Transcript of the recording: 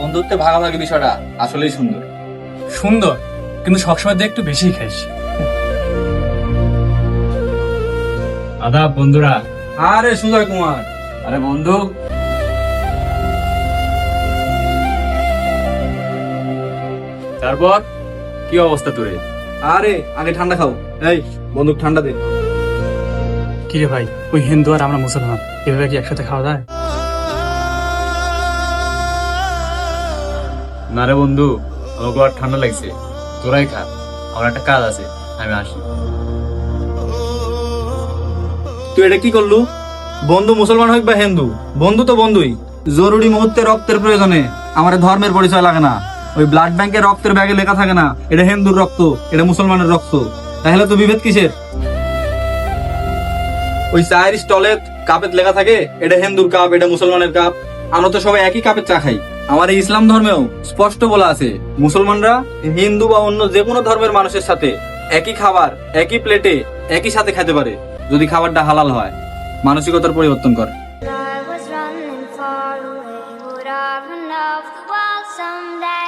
বন্ধুত্বে ভাগাভাগি বিষয়টা আসলেই সুন্দর। সুন্দর, কিন্তু সবসময় দেখ একটু বেশি খাইস। আদাব বন্ধুরা। আরে সুজয় কুমার, আরে বন্ধু, তারপর কি অবস্থা তোর? আরে আগে ঠান্ডা খাও। এই বন্দুক ঠান্ডা দে। কি রে ভাই, ওই হিন্দু আর আমরা মুসলমান, এভাবে কি একসাথে খাওয়া যায়? না রে বন্ধু, আমাকে আর ঠান্ডা লাগছে, তোরাই খা, আমার একটা কাজ আছে, আমি আসি। তুই এটা কি করলু? বন্ধু মুসলমান হোক বা হিন্দু, বন্ধু তো বন্ধুই। জরুরি মুহূর্তে রক্তের প্রয়োজনে আমার ধর্মের পরিচয় লাগে না। ওই ব্লাড ব্যাংকে রক্তের ব্যাগে লেখা থাকে না এটা হিন্দুর রক্ত, এটা মুসলমানের রক্ত। তাহলে তো বিভেদ কিসের? ওই চায়ের স্টলে কাপে লেখা থাকে এটা হিন্দুর কাপ, এটা মুসলমানের কাপ। আমরা তো সবাই একই কাপের চা খাই। আমার এই ইসলাম ধর্মেও স্পষ্ট বলা আছে মুসলমানরা হিন্দু বা অন্য যে কোনো ধর্মের মানুষের সাথে একই খাবার, একই প্লেটে, একই সাথে খেতে পারে, যদি খাবারটা হালাল হয়। মানসিকতার পরিবর্তন করে। I was running far away. Would I run off the world someday?